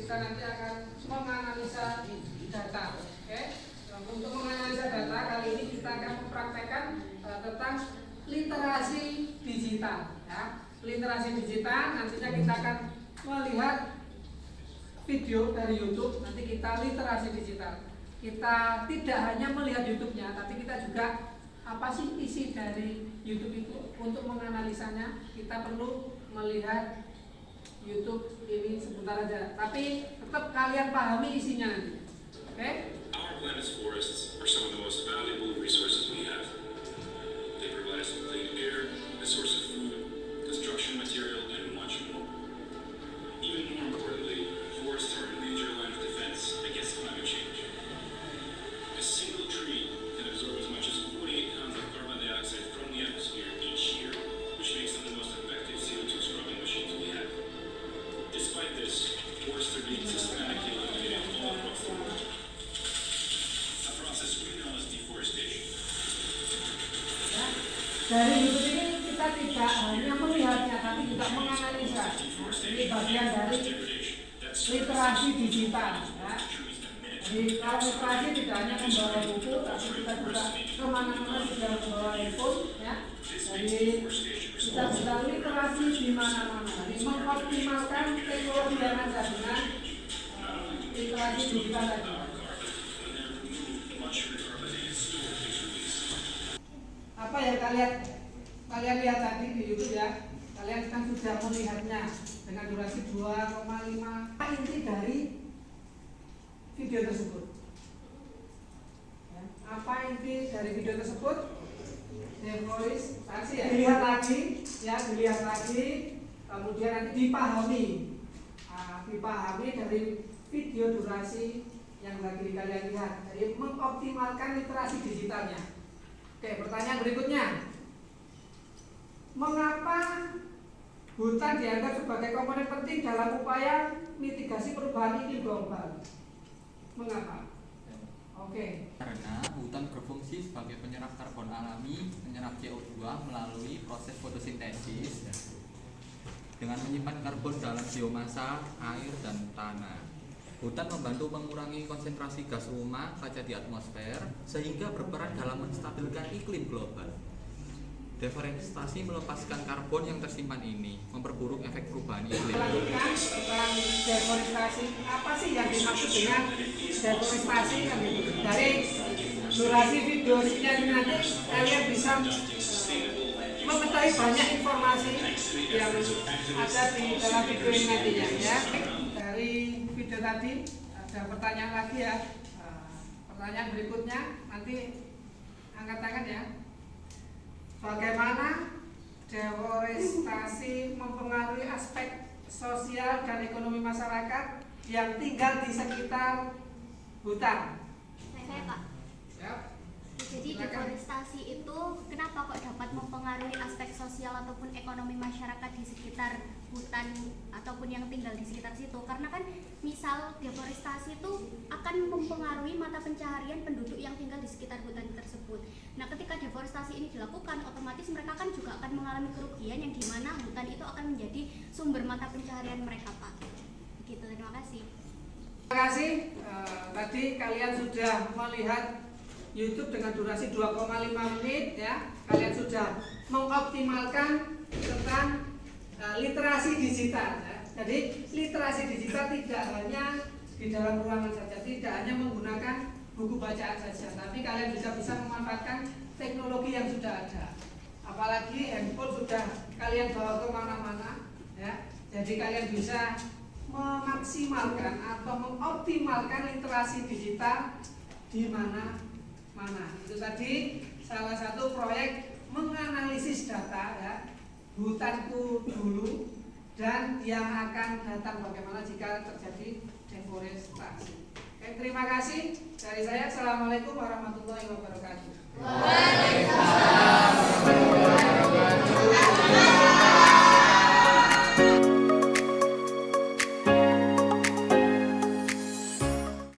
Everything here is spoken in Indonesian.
kita nanti akan menganalisa data. Oke. Untuk menganalisa data kali ini kita akan mempraktekkan tentang literasi digital. Ya. Literasi digital nantinya kita akan melihat video dari YouTube. Nanti kita literasi digital. Kita tidak hanya melihat YouTube-nya, tapi kita juga apa sih isi dari YouTube itu. Untuk menganalisanya kita perlu melihat YouTube ini sebentar aja, tapi tetap kalian pahami isinya nanti. Oke? Our planet's forests are some of the most valuable resources we have. They provide us with clean air, a source of food, construction material, and much more. Even more importantly, forests are a major line of defense against climate change. A single tree can absorb as much as 48 pounds of carbon dioxide from the atmosphere each year, which makes them the most effective CO2 scrubbing machines we have. Despite this, forests are being systematically eliminated all across the world. A process we know as deforestation. Dari YouTube ini kita tidak hanya melihatnya, tapi juga menganalisa. Ini bagian dari literasi digital. Ya. Jadi kalau literasi tidak hanya membawa buku, tapi kita juga kemana-mana sudah membawa handphone. Ya. Jadi kita bisa literasi di mana-mana. Jadi mengoptimalkan teknologi yang ada dengan literasi digital tadi. Apa yang kalian lihat tadi di YouTube ya, kalian kan sudah melihatnya dengan durasi 2,5. Apa inti dari video tersebut? Ya, apa inti dari video tersebut? Deforestasi ya, dilihat lagi, kemudian nanti dipahami, dipahami dari video durasi yang lagi kalian lihat. Jadi mengoptimalkan literasi digitalnya. Oke, pertanyaan berikutnya. Mengapa hutan dianggap sebagai komponen penting dalam upaya mitigasi perubahan iklim global? Mengapa? Oke. Karena hutan berfungsi sebagai penyerap karbon alami, menyerap CO2 melalui proses fotosintesis dengan menyimpan karbon dalam biomasa, air, dan tanah. Hutan membantu mengurangi konsentrasi gas rumah kaca di atmosfer sehingga berperan dalam menstabilkan iklim global. Deforestasi melepaskan karbon yang tersimpan ini, memperburuk efek perubahan iklim. Lanjutkan tentang deforestasi. Apa sih yang dimaksud dengan deforestasi? Dari durasi videonya ini nanti kalian bisa mengetahui banyak informasi yang ada di dalam video ini nantinya ya. Dari video tadi ada pertanyaan lagi ya. Pertanyaan berikutnya nanti angkat tangan ya. Bagaimana deforestasi mempengaruhi aspek sosial dan ekonomi masyarakat yang tinggal di sekitar hutan? Saya Pak. Ya. Jadi deforestasi itu kenapa kok dapat mempengaruhi aspek sosial ataupun ekonomi masyarakat di sekitar hutan ataupun yang tinggal di sekitar situ? Karena kan misal deforestasi itu akan mempengaruhi mata pencaharian penduduk yang tinggal di sekitar hutan tersebut. Nah, ketika deforestasi ini dilakukan, otomatis mereka kan juga akan mengalami kerugian yang dimana hutan itu akan menjadi sumber mata pencaharian mereka, Pak. Begitu, terima kasih. Terima kasih. Tadi kalian sudah melihat YouTube dengan durasi 2,5 menit ya. Kalian sudah mengoptimalkan tentang literasi digital ya. Jadi literasi digital tidak hanya di dalam ruangan saja, tidak hanya menggunakan buku bacaan saja, tapi kalian juga bisa memanfaatkan teknologi yang sudah ada. Apalagi handphone sudah kalian bawa kemana-mana ya. Jadi kalian bisa memaksimalkan atau mengoptimalkan literasi digital di mana-mana. Itu tadi salah satu proyek menganalisis data ya, hutanku dulu dan yang akan datang bagaimana jika terjadi deforestasi. Oke, terima kasih dari saya. Assalamualaikum warahmatullahi wabarakatuh. Waalaikumsalam warahmatullahi wabarakatuh.